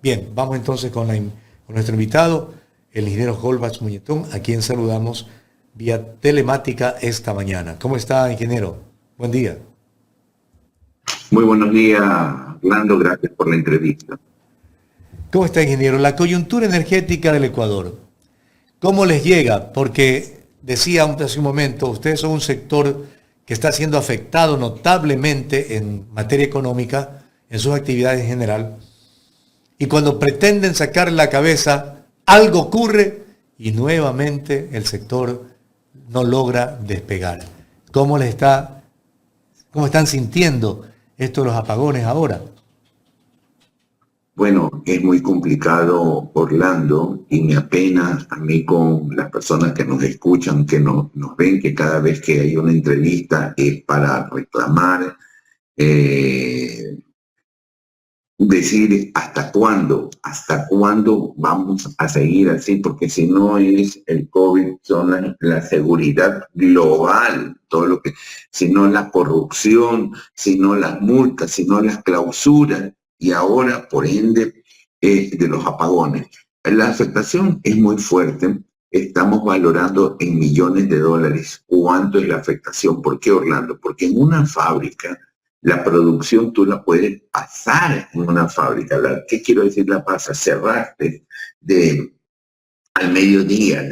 Bien, vamos entonces con nuestro invitado, el ingeniero Holbach Muñetón, a quien saludamos vía telemática esta mañana. ¿Cómo está, ingeniero? Buen día. Muy buenos días, Orlando. Gracias por la entrevista. ¿Cómo está, ingeniero? La coyuntura energética del Ecuador, ¿cómo les llega? Porque decía hace un momento, ustedes son un sector que está siendo afectado notablemente en materia económica, en sus actividades en general, y cuando pretenden sacar la cabeza, algo ocurre y nuevamente el sector no logra despegar. ¿Cómo les está, cómo están sintiendo esto de los apagones ahora? Bueno, es muy complicado, Orlando, y me apena a mí con las personas que nos escuchan, que nos ven, que cada vez que hay una entrevista es para reclamar, eh, decir hasta cuándo vamos a seguir así, porque si no es el COVID, son la seguridad global, todo lo que, si no la corrupción, si no las multas, si no las clausuras, y ahora, por ende, de los apagones. La afectación es muy fuerte. Estamos valorando en millones de dólares cuánto es la afectación. ¿Por qué, Orlando? Porque en una fábrica la producción tú la puedes pasar en una fábrica. ¿Qué quiero decir la pasa? Cerraste de, al mediodía,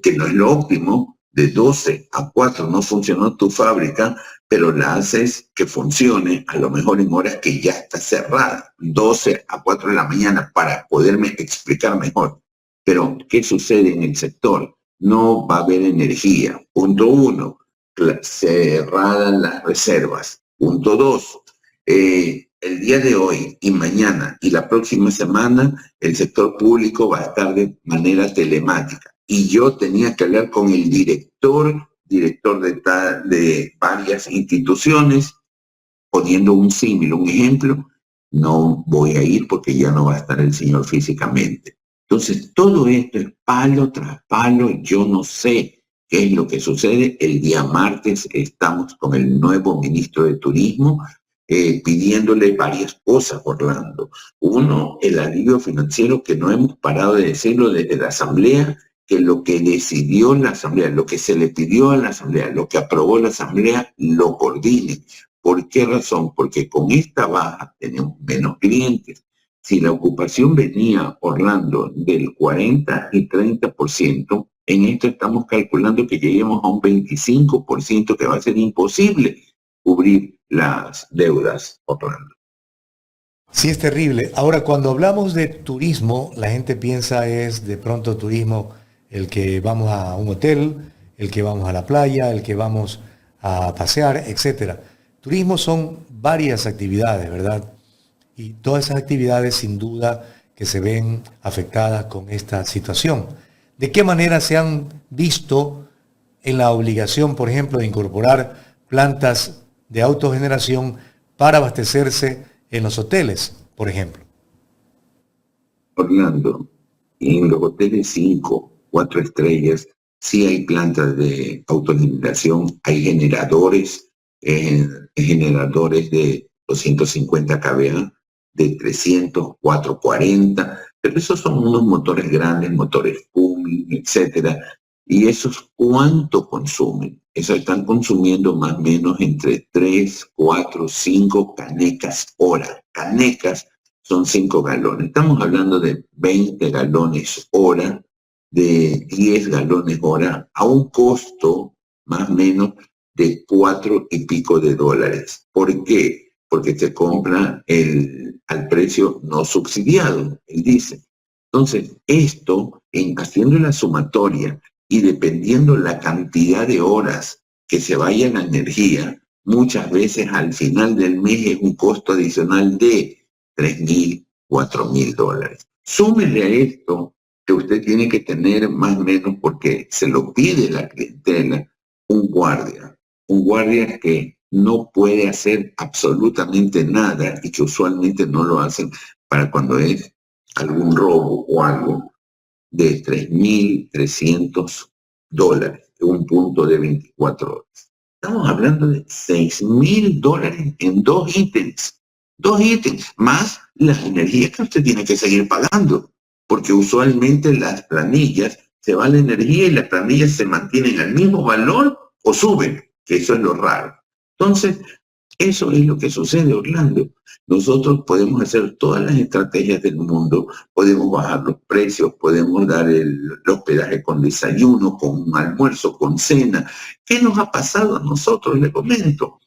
que no es lo óptimo, de 12 a 4 no funcionó tu fábrica, pero la haces que funcione a lo mejor en horas que ya está cerrada, 12 a 4 de la mañana, para poderme explicar mejor. Pero, ¿qué sucede en el sector? No va a haber energía. Punto uno, cerradas las reservas. Punto dos, el día de hoy y mañana y la próxima semana el sector público va a estar de manera telemática. Y yo tenía que hablar con el director de varias instituciones, poniendo un símil, un ejemplo. No voy a ir porque ya no va a estar el señor físicamente. Entonces, todo esto es palo tras palo. Yo no sé qué es lo que sucede. El día martes estamos con el nuevo ministro de Turismo, pidiéndole varias cosas, Orlando. Uno, el alivio financiero, que no hemos parado de decirlo desde la Asamblea, que lo que decidió la Asamblea, lo que se le pidió a la Asamblea, lo que aprobó la Asamblea, lo coordine. ¿Por qué razón? Porque con esta baja tenemos menos clientes. Si la ocupación venía, Orlando, del 40 y 30%, en esto estamos calculando que lleguemos a un 25%, que va a ser imposible cubrir las deudas, Orlando. Sí, es terrible. Ahora, cuando hablamos de turismo, la gente piensa es de pronto turismo el que vamos a un hotel, el que vamos a la playa, el que vamos a pasear, etcétera. Turismo son varias actividades, ¿verdad? Y todas esas actividades sin duda que se ven afectadas con esta situación. ¿De qué manera se han visto en la obligación, por ejemplo, de incorporar plantas de autogeneración para abastecerse en los hoteles, por ejemplo? Orlando, en los hoteles 5, 4 estrellas, sí hay plantas de autogeneración, hay generadores de 250 kVA, de 300, 440, pero esos son unos motores grandes, motores Cummins, etcétera. ¿Y esos cuánto consumen? Esos están consumiendo más o menos entre 3, 4, 5 canecas hora. Canecas son 5 galones. Estamos hablando de 20 galones hora, de 10 galones hora, a un costo más o menos de 4 y pico de dólares. ¿Por qué? Porque se compra al precio no subsidiado, él dice. Entonces, esto, haciendo la sumatoria y dependiendo la cantidad de horas que se vaya la energía, muchas veces al final del mes es un costo adicional de 3.000, 4.000 dólares. Súmele a esto que usted tiene que tener más o menos, porque se lo pide la clientela, un guardia que no puede hacer absolutamente nada y que usualmente no lo hacen para cuando es algún robo o algo, de 3.300 dólares, un punto de 24 horas. Estamos hablando de 6.000 dólares en dos ítems. Dos ítems, más la energía que usted tiene que seguir pagando, porque usualmente las planillas se va la energía y las planillas se mantienen al mismo valor o suben, que eso es lo raro. Entonces, eso es lo que sucede, Orlando. Nosotros podemos hacer todas las estrategias del mundo, podemos bajar los precios, podemos dar el hospedaje con desayuno, con almuerzo, con cena. ¿Qué nos ha pasado a nosotros? Le comento.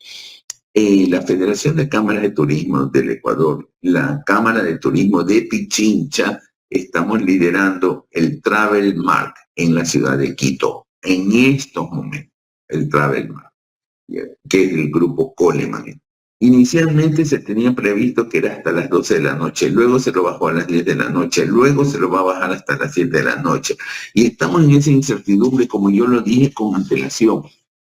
La Federación de Cámaras de Turismo del Ecuador, la Cámara de Turismo de Pichincha, estamos liderando el Travel Mark en la ciudad de Quito. En estos momentos, el Travel Mark, que es el grupo Coleman. Inicialmente se tenía previsto que era hasta las 12 de la noche, luego se lo bajó a las 10 de la noche, luego se lo va a bajar hasta las 7 de la noche. Y estamos en esa incertidumbre, como yo lo dije con antelación.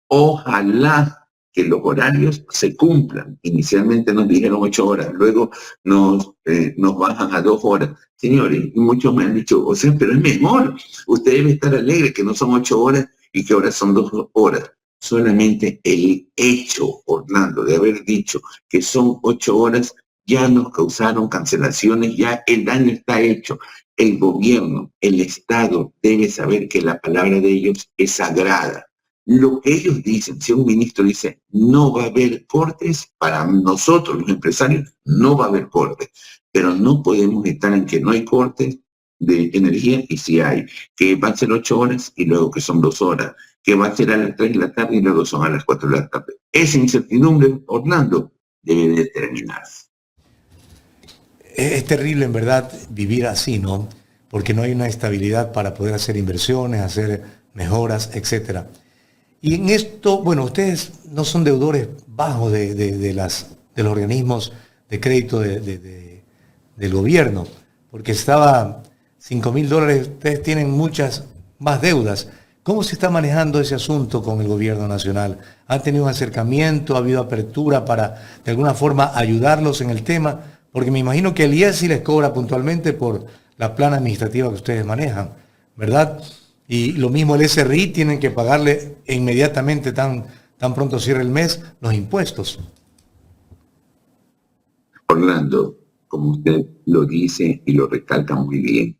Ojalá que los horarios se cumplan. Inicialmente nos dijeron 8 horas, luego nos bajan a 2 horas. Señores, y muchos me han dicho, o sea, pero es mejor, usted debe estar alegre que no son 8 horas y que ahora son 2 horas. Solamente el hecho, Orlando, de haber dicho que son 8 horas, ya nos causaron cancelaciones, ya el daño está hecho. El gobierno, el Estado debe saber que la palabra de ellos es sagrada. Lo que ellos dicen, si un ministro dice no va a haber cortes, para nosotros los empresarios no va a haber cortes, pero no podemos estar en que no hay cortes de energía y si hay, que van a ser 8 horas y luego que son 2 horas, que va a ser a las 3 de la tarde y luego son a las 4 de la tarde. Esa incertidumbre, Orlando, debe de terminarse. Es terrible en verdad vivir así, ¿no? Porque no hay una estabilidad para poder hacer inversiones, hacer mejoras, etcétera. Y en esto, bueno, ustedes no son deudores bajos de los organismos de crédito del gobierno, porque estaba $5.000, ustedes tienen muchas más deudas. ¿Cómo se está manejando ese asunto con el gobierno nacional? ¿Han tenido un acercamiento? ¿Ha habido apertura para de alguna forma ayudarlos en el tema? Porque me imagino que el IES sí les cobra puntualmente por la plana administrativa que ustedes manejan, ¿verdad? Y lo mismo el SRI, tienen que pagarle inmediatamente, tan pronto cierre el mes, los impuestos. Orlando, como usted lo dice y lo recalca muy bien,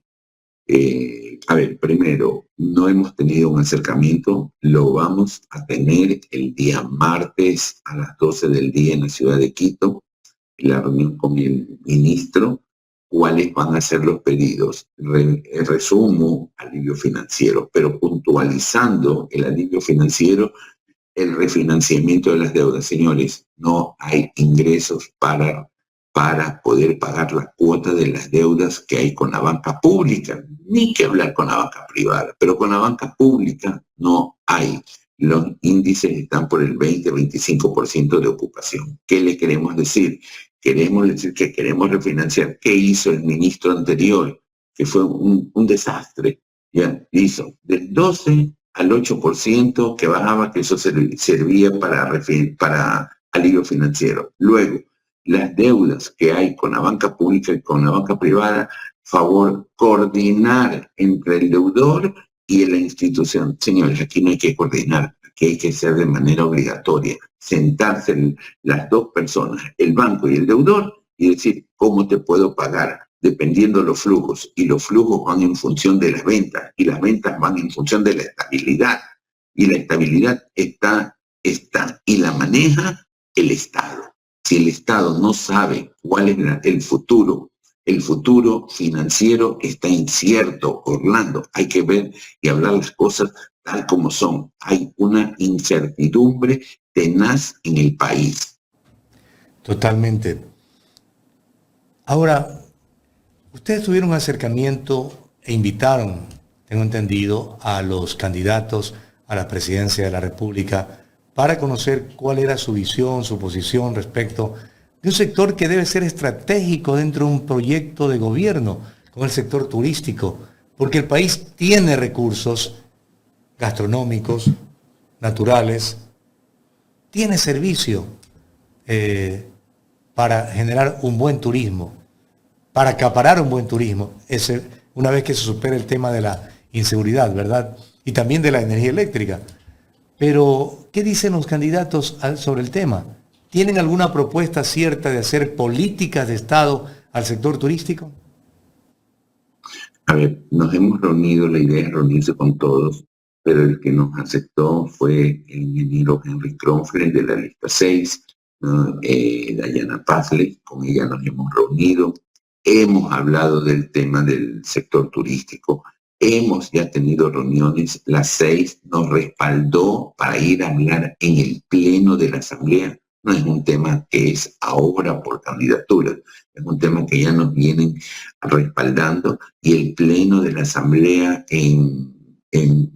a ver, primero, no hemos tenido un acercamiento, lo vamos a tener el día martes a las 12 del día en la ciudad de Quito, la reunión con el ministro, cuáles van a ser los pedidos. Resumo, alivio financiero, pero puntualizando el alivio financiero, el refinanciamiento de las deudas. Señores, no hay ingresos para poder pagar la cuota de las deudas que hay con la banca pública, ni que hablar con la banca privada, pero con la banca pública no hay. Los índices están por el 20-25% de ocupación. ¿Qué le queremos decir? Queremos decir que queremos refinanciar. ¿Qué hizo el ministro anterior? Que fue un desastre. Ya hizo del 12 al 8% que bajaba, que eso servía para alivio financiero. Luego, las deudas que hay con la banca pública y con la banca privada, favor coordinar entre el deudor y la institución. Señores, aquí no hay que coordinar, aquí hay que ser de manera obligatoria, sentarse las dos personas, el banco y el deudor, y decir, ¿cómo te puedo pagar? Dependiendo de los flujos, y los flujos van en función de las ventas, y las ventas van en función de la estabilidad, y la estabilidad está, y la maneja el Estado. Si el Estado no sabe cuál es el futuro financiero está incierto, Orlando. Hay que ver y hablar las cosas tal como son. Hay una incertidumbre tenaz en el país. Totalmente. Ahora, ustedes tuvieron un acercamiento e invitaron, tengo entendido, a los candidatos a la presidencia de la República para conocer cuál era su visión, su posición respecto de un sector que debe ser estratégico dentro de un proyecto de gobierno, con el sector turístico, porque el país tiene recursos gastronómicos, naturales, tiene servicio para generar un buen turismo, para acaparar un buen turismo, una vez que se supere el tema de la inseguridad, ¿verdad? Y también de la energía eléctrica. Pero, ¿qué dicen los candidatos sobre el tema? ¿Tienen alguna propuesta cierta de hacer políticas de Estado al sector turístico? A ver, nos hemos reunido, la idea es reunirse con todos, pero el que nos aceptó fue el ingeniero Henry Kronfeld de la lista 6, ¿no? Diana Pazle, con ella nos hemos reunido, hemos hablado del tema del sector turístico, hemos ya tenido reuniones, la 6 nos respaldó para ir a hablar en el pleno de la asamblea. No es un tema que es ahora por candidatura, es un tema que ya nos vienen respaldando, y el pleno de la asamblea en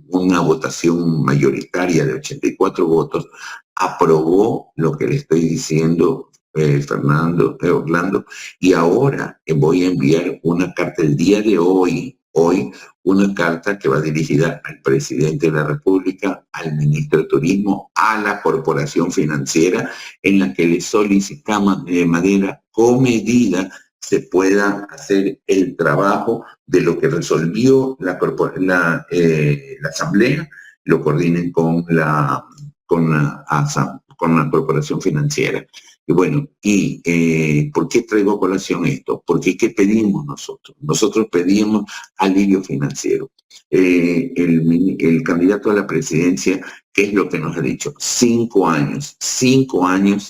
una votación mayoritaria de 84 votos aprobó lo que le estoy diciendo, Orlando, y ahora voy a enviar una carta el día de hoy, una carta que va dirigida al presidente de la República, al ministro de Turismo, a la corporación financiera, en la que le solicitamos de manera comedida se pueda hacer el trabajo de lo que resolvió la asamblea, lo coordinen con la corporación financiera. Y bueno, ¿por qué traigo a colación esto? Porque ¿qué pedimos nosotros? Nosotros pedimos alivio financiero. El candidato a la presidencia, ¿qué es lo que nos ha dicho? 5 años,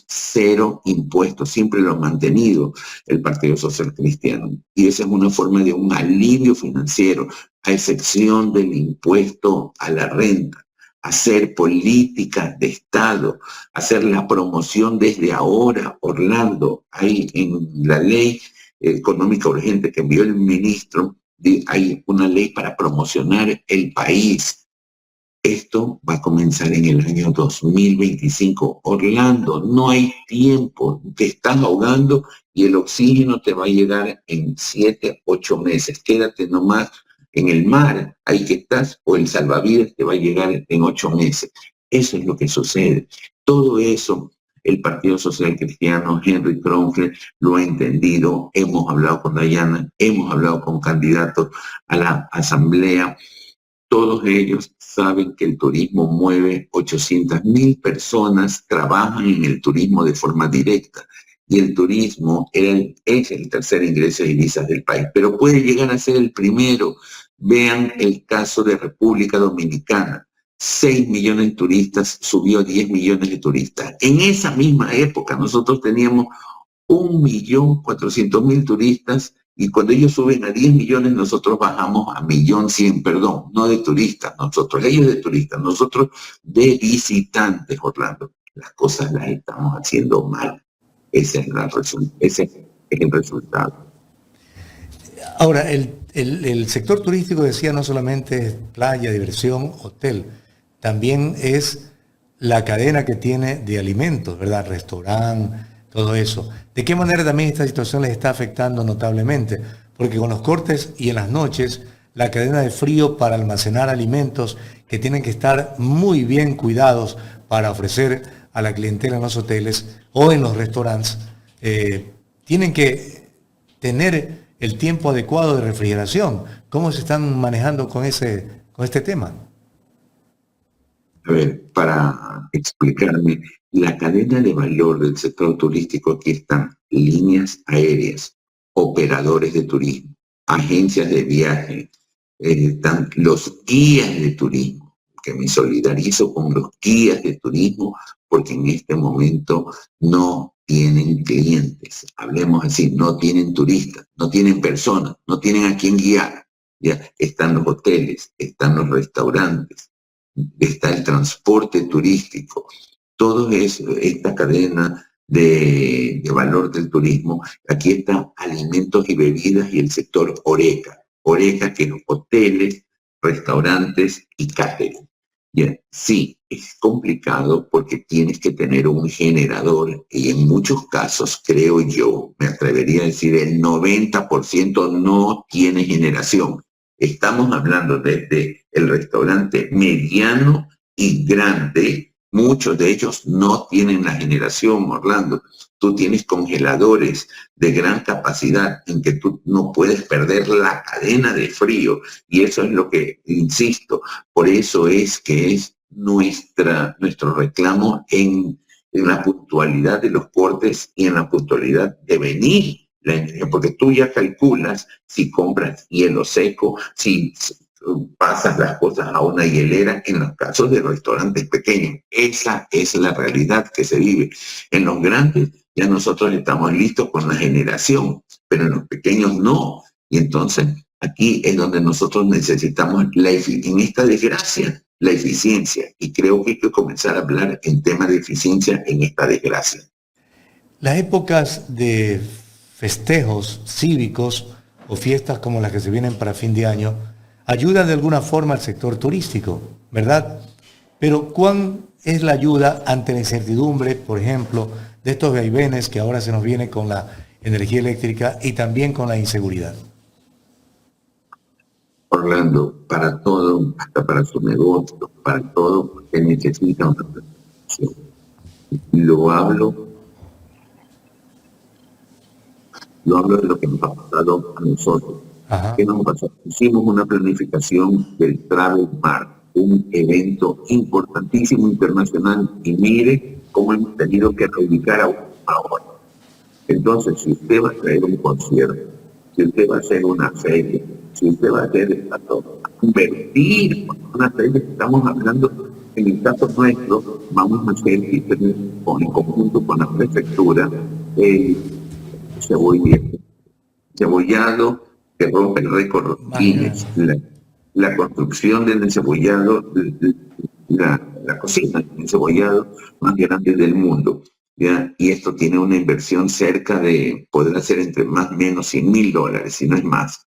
0 impuestos, siempre lo ha mantenido el Partido Social Cristiano. Y esa es una forma de un alivio financiero, a excepción del impuesto a la renta. Hacer políticas de Estado, hacer la promoción desde ahora, Orlando. Hay en la ley económica urgente que envió el ministro, hay una ley para promocionar el país. Esto va a comenzar en el año 2025. Orlando, no hay tiempo, te estás ahogando y el oxígeno te va a llegar en 7, 8 meses. Quédate nomás en el mar, ahí que estás, o el salvavidas te va a llegar en 8 meses. Eso es lo que sucede. Todo eso, el Partido Social Cristiano, Henry Kronfeld, lo ha entendido. Hemos hablado con Diana, hemos hablado con candidatos a la asamblea. Todos ellos saben que el turismo mueve 800.000 personas, trabajan en el turismo de forma directa. Y el turismo es el tercer ingreso de divisas del país, pero puede llegar a ser el primero. Vean el caso de República Dominicana. 6 millones de turistas, subió a 10 millones de turistas. En esa misma época nosotros teníamos 1.400.000 turistas, y cuando ellos suben a 10 millones, nosotros bajamos a 1.100.000, perdón, no de turistas, ellos de turistas, nosotros de visitantes, Orlando. Las cosas las estamos haciendo mal. Ese es el resultado. Ahora, el sector turístico, decía, no solamente es playa, diversión, hotel, también es la cadena que tiene de alimentos, ¿verdad? Restaurante, todo eso. ¿De qué manera también esta situación les está afectando notablemente? Porque con los cortes y en las noches, la cadena de frío para almacenar alimentos que tienen que estar muy bien cuidados para ofrecer a la clientela en los hoteles o en los restaurantes, tienen que tener el tiempo adecuado de refrigeración. ¿Cómo se están manejando con este tema? A ver, para explicarme, la cadena de valor del sector turístico, aquí están líneas aéreas, operadores de turismo, agencias de viaje, están los guías de turismo, que me solidarizo con los guías de turismo porque en este momento no tienen clientes, hablemos así, no tienen turistas, no tienen personas, no tienen a quién guiar. Ya están los hoteles, están los restaurantes, está el transporte turístico, todo eso, esta cadena de valor del turismo. Aquí está alimentos y bebidas y el sector Horeca. Horeca, que es hoteles, restaurantes y catering. Yeah. Sí, es complicado porque tienes que tener un generador y en muchos casos, creo yo, me atrevería a decir, el 90% no tiene generación. Estamos hablando desde el restaurante mediano y grande. Muchos de ellos no tienen la generación, Orlando. Tú tienes congeladores de gran capacidad en que tú no puedes perder la cadena de frío. Y eso es lo que, insisto, por eso es que es nuestro reclamo en en la puntualidad de los cortes y en la puntualidad de venir la energía, porque tú ya calculas si compras hielo seco, si pasas las cosas a una hielera en los casos de restaurantes pequeños. Esa es la realidad que se vive. En los grandes ya nosotros estamos listos con la generación, pero en los pequeños no. Y entonces aquí es donde nosotros necesitamos, en esta desgracia, la eficiencia. Y creo que hay que comenzar a hablar en temas de eficiencia en esta desgracia. Las épocas de festejos cívicos o fiestas como las que se vienen para fin de año ayudan de alguna forma al sector turístico, ¿verdad? Pero ¿cuán es la ayuda ante la incertidumbre, por ejemplo, de estos vaivenes que ahora se nos viene con la energía eléctrica y también con la inseguridad? Orlando, para todo, hasta para su negocio, para todo, usted necesita una planificación. Lo hablo de lo que nos ha pasado a nosotros. Ajá. ¿Qué nos pasó? Hicimos una planificación del Travel Mark, un evento importantísimo internacional, y mire cómo hemos tenido que reubicar ahora. Entonces, si usted va a traer un concierto, si usted va a hacer una feria, si usted va a hacer invertir en una feria, estamos hablando, en el caso nuestro, vamos a hacer en conjunto con la prefectura, cebollado que rompe el récord Guinness, la construcción del encebollado, la cocina del encebollado más grande del mundo, ¿ya? Y esto tiene una inversión cerca de, poder hacer entre más o menos $100,000, si no es más.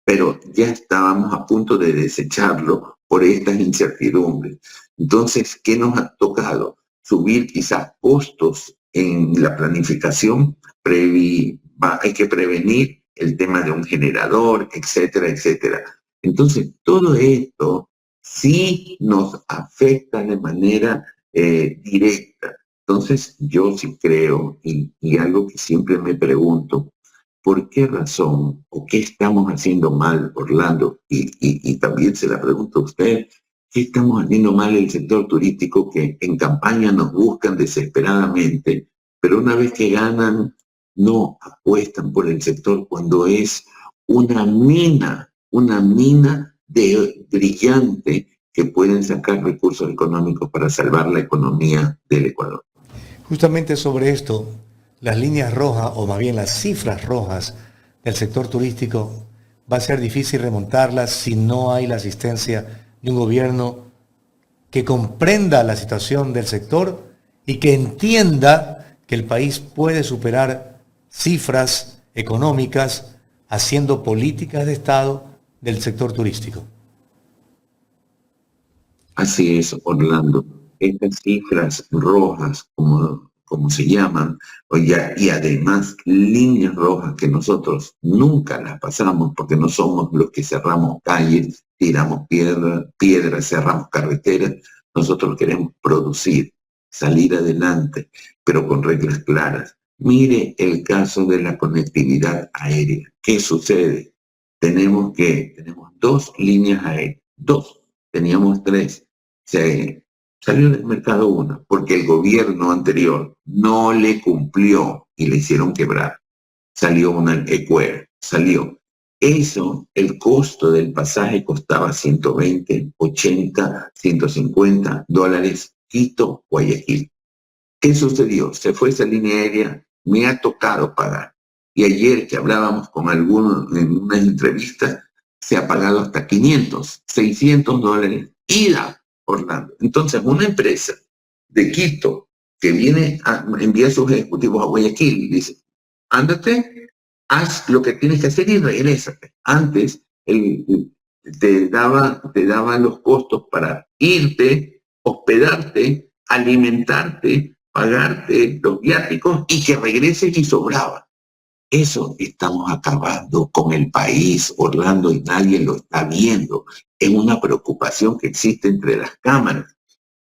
Pero ya estábamos a punto de desecharlo por estas incertidumbres. Entonces, ¿qué nos ha tocado? Subir quizás costos en la planificación, hay que prevenir el tema de un generador, etcétera, etcétera. Entonces, todo esto sí nos afecta de manera directa. Entonces, yo sí creo, y algo que siempre me pregunto, ¿por qué razón o qué estamos haciendo mal, Orlando? Y también se la pregunto a usted, ¿qué estamos haciendo mal el sector turístico que en campaña nos buscan desesperadamente, pero una vez que ganan, no apuestan por el sector cuando es una mina de brillante que pueden sacar recursos económicos para salvar la economía del Ecuador? Justamente sobre esto, las líneas rojas, o más bien las cifras rojas del sector turístico, va a ser difícil remontarlas si no hay la asistencia de un gobierno que comprenda la situación del sector y que entienda que el país puede superar cifras económicas haciendo políticas de Estado del sector turístico. Así es, Orlando. Estas cifras rojas, como se llaman, y además líneas rojas que nosotros nunca las pasamos porque no somos los que cerramos calles, tiramos piedras, cerramos carreteras. Nosotros queremos producir, salir adelante, pero con reglas claras. Mire el caso de la conectividad aérea. ¿Qué sucede? Tenemos 2 líneas aéreas, 2, teníamos 3. Se salió del mercado una, porque el gobierno anterior no le cumplió y le hicieron quebrar. Salió una Equair, salió. Eso, el costo del pasaje costaba 120, 80, $150, Quito, Guayaquil. ¿Qué sucedió? Se fue esa línea aérea, me ha tocado pagar. Y ayer que hablábamos con algunos en unas entrevistas, se ha pagado hasta 500, $600 ida, Orlando. Entonces, una empresa de Quito que viene a enviar sus ejecutivos a Guayaquil y dice, ándate, haz lo que tienes que hacer y regrésate. Antes te daban los costos para irte, hospedarte, alimentarte, pagarte los viáticos y que regreses y sobraba. Eso estamos acabando con el país, Orlando, y nadie lo está viendo. Es una preocupación que existe entre las cámaras.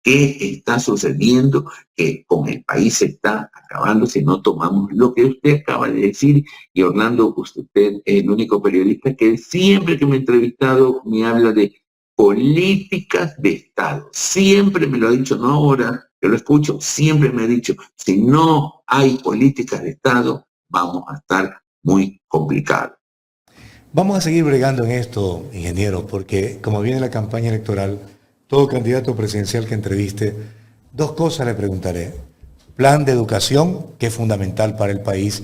¿Qué está sucediendo? Que con el país se está acabando si no tomamos lo que usted acaba de decir. Y Orlando, usted es el único periodista que siempre que me ha entrevistado me habla de políticas de Estado. Siempre me lo ha dicho, no ahora, yo lo escucho, siempre me ha dicho, si no hay políticas de Estado, vamos a estar muy complicados. Vamos a seguir bregando en esto, ingeniero, porque como viene la campaña electoral, todo candidato presidencial que entreviste, dos cosas le preguntaré. Plan de educación, que es fundamental para el país,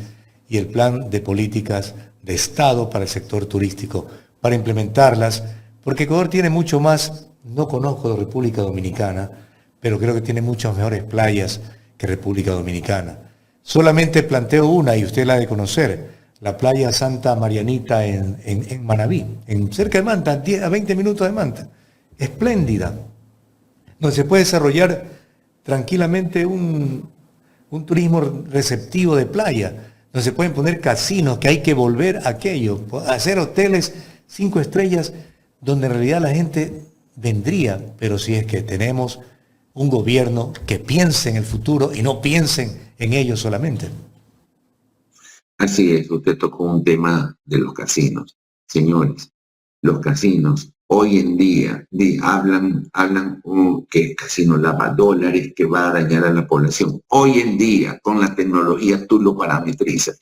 y el plan de políticas de Estado para el sector turístico, para implementarlas, porque Ecuador tiene mucho más, no conozco de República Dominicana, pero creo que tiene muchas mejores playas que República Dominicana. Solamente planteo una y usted la ha de conocer, la playa Santa Marianita en Manabí, cerca de Manta, a 20 minutos de Manta. Espléndida, donde se puede desarrollar tranquilamente un turismo receptivo de playa, donde se pueden poner casinos, que hay que volver a aquello, hacer hoteles 5 estrellas, donde en realidad la gente vendría, pero si es que tenemos un gobierno que piense en el futuro y no piensen en ellos solamente. Así es, usted tocó un tema de los casinos. Señores, los casinos hoy en día hablan que el casino lava dólares, que va a dañar a la población. Hoy en día, con la tecnología, tú lo parametrizas.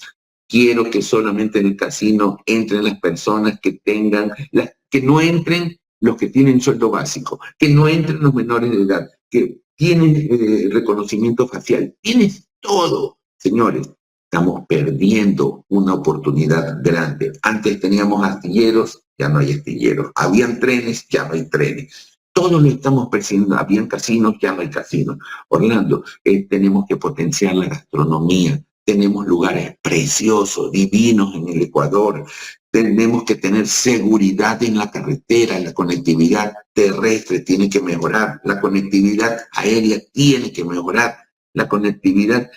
Quiero que solamente en el casino entren las personas que que no entren los que tienen sueldo básico, que no entren los menores de edad, que tienen reconocimiento facial. Tienes todo, señores. Estamos perdiendo una oportunidad grande. Antes teníamos astilleros, ya no hay astilleros. Habían trenes, ya no hay trenes. Todo lo estamos perdiendo. Habían casinos, ya no hay casinos. Orlando, tenemos que potenciar la gastronomía. Tenemos lugares preciosos, divinos en el Ecuador. Tenemos que tener seguridad en la carretera, la conectividad terrestre tiene que mejorar, la conectividad aérea tiene que mejorar. La conectividad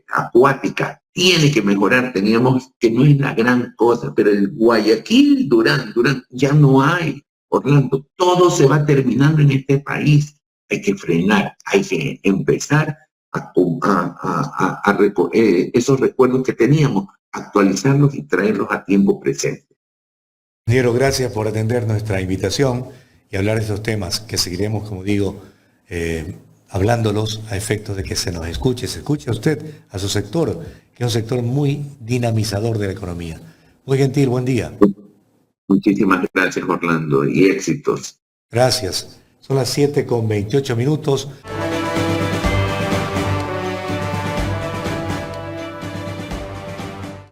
acuática tiene que mejorar. Teníamos que no es la gran cosa, pero el Guayaquil, Durán, ya no hay. Orlando, todo se va terminando en este país. Hay que frenar, hay que empezar esos recuerdos que teníamos, actualizarlos y traerlos a tiempo presente. Ingeniero, gracias por atender nuestra invitación y hablar de estos temas que seguiremos, como digo, hablándolos a efectos de que se nos escuche, se escuche a usted, a su sector, que es un sector muy dinamizador de la economía. Muy gentil, buen día. Muchísimas gracias, Orlando, y éxitos. Gracias. Son las 7:28.